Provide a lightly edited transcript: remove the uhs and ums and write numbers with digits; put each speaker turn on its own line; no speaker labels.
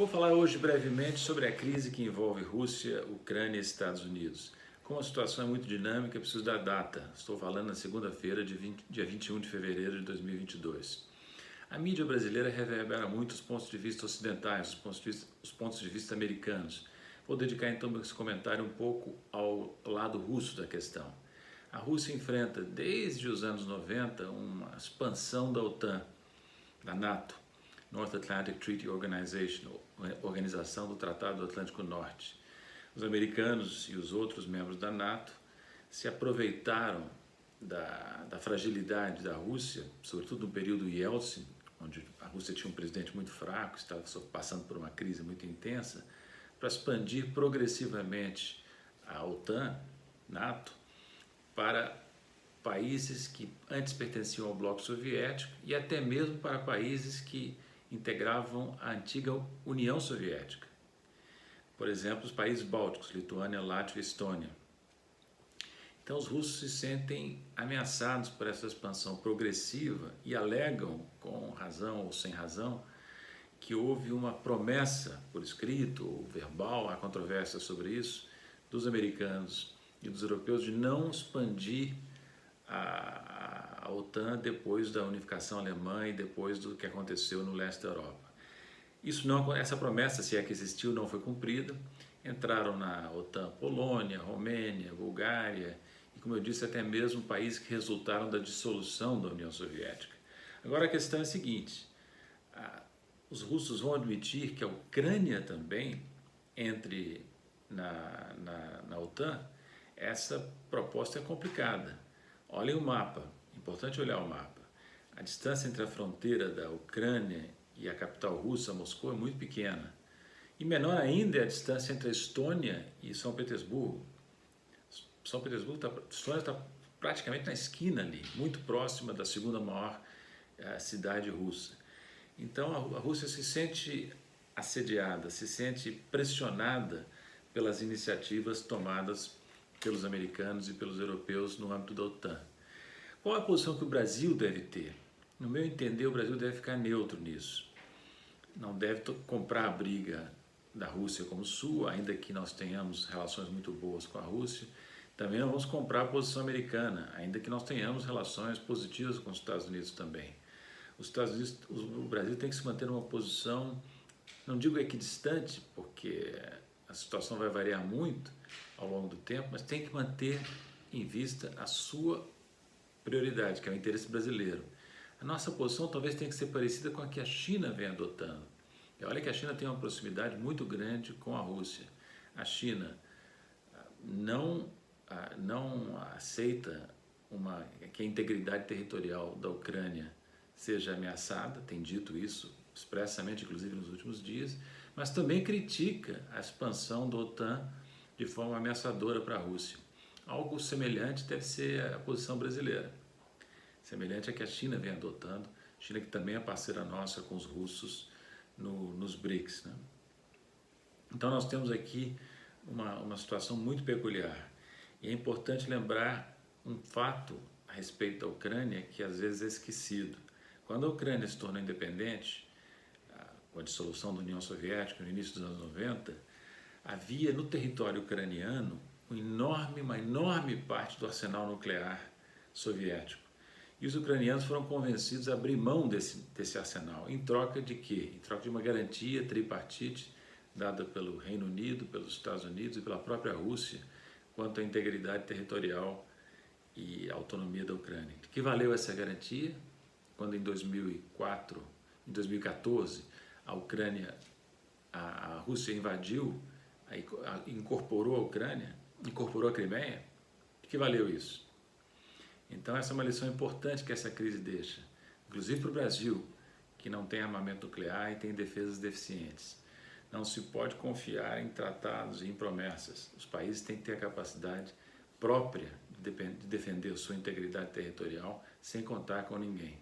Vou falar hoje brevemente sobre a crise que envolve Rússia, Ucrânia e Estados Unidos. Como a situação é muito dinâmica, eu preciso da data. Estou falando na segunda-feira, dia 21 de fevereiro de 2022. A mídia brasileira reverbera muito os pontos de vista ocidentais, os pontos de vista americanos. Vou dedicar então esse comentário um pouco ao lado russo da questão. A Rússia enfrenta desde os anos 90 uma expansão da OTAN, da NATO, North Atlantic Treaty Organization, Organização do Tratado do Atlântico Norte. Os americanos e os outros membros da NATO se aproveitaram da fragilidade da Rússia, sobretudo no período Yeltsin, onde a Rússia tinha um presidente muito fraco, estava passando por uma crise muito intensa, para expandir progressivamente a OTAN, NATO, para países que antes pertenciam ao bloco soviético e até mesmo para países que integravam a antiga União Soviética. Por exemplo, os países bálticos, Lituânia, Látvia e Estônia. Então os russos se sentem ameaçados por essa expansão progressiva e alegam, com razão ou sem razão, que houve uma promessa por escrito ou verbal, há controvérsia sobre isso, dos americanos e dos europeus de não expandir a OTAN depois da unificação alemã e depois do que aconteceu no leste da Europa. Essa promessa, se é que existiu, não foi cumprida. Entraram na OTAN Polônia, Romênia, Bulgária e, como eu disse, até mesmo países que resultaram da dissolução da União Soviética. Agora a questão é a seguinte: os russos vão admitir que a Ucrânia também entre na OTAN? Essa proposta é complicada. Olhem o mapa, é importante olhar o mapa. A distância entre a fronteira da Ucrânia e a capital russa, Moscou, é muito pequena. E menor ainda é a distância entre a Estônia e São Petersburgo. A Estônia está praticamente na esquina ali, muito próxima da segunda maior cidade russa. Então a Rússia se sente assediada, se sente pressionada pelas iniciativas tomadas pelos americanos e pelos europeus no âmbito da OTAN. Qual a posição que o Brasil deve ter? No meu entender, o Brasil deve ficar neutro nisso. Não deve comprar a briga da Rússia como sua, ainda que nós tenhamos relações muito boas com a Rússia. Também não vamos comprar a posição americana, ainda que nós tenhamos relações positivas com os Estados Unidos também. O Brasil tem que se manter numa posição, não digo equidistante, porque a situação vai variar muito ao longo do tempo, mas tem que manter em vista a sua prioridade, que é o interesse brasileiro. A nossa posição talvez tenha que ser parecida com a que a China vem adotando. E olha que a China tem uma proximidade muito grande com a Rússia. A China não aceita que a integridade territorial da Ucrânia seja ameaçada, tem dito isso expressamente, inclusive nos últimos dias, mas também critica a expansão da OTAN de forma ameaçadora para a Rússia. Algo semelhante deve ser a posição brasileira, semelhante à que a China vem adotando, China que também é parceira nossa com os russos nos BRICS, né? Então nós temos aqui uma situação muito peculiar e é importante lembrar um fato a respeito da Ucrânia que às vezes é esquecido. Quando a Ucrânia se tornou independente, com a dissolução da União Soviética no início dos anos 90, havia no território ucraniano uma enorme parte do arsenal nuclear soviético. E os ucranianos foram convencidos a abrir mão desse arsenal. Em troca de quê? Em troca de uma garantia tripartite dada pelo Reino Unido, pelos Estados Unidos e pela própria Rússia quanto à integridade territorial e autonomia da Ucrânia. De que valeu essa garantia? Quando em 2014, a Rússia invadiu, incorporou a Ucrânia, incorporou a Crimeia, de que valeu isso? Então essa é uma lição importante que essa crise deixa, inclusive para o Brasil, que não tem armamento nuclear e tem defesas deficientes. Não se pode confiar em tratados e em promessas. Os países têm que ter a capacidade própria de defender sua integridade territorial sem contar com ninguém.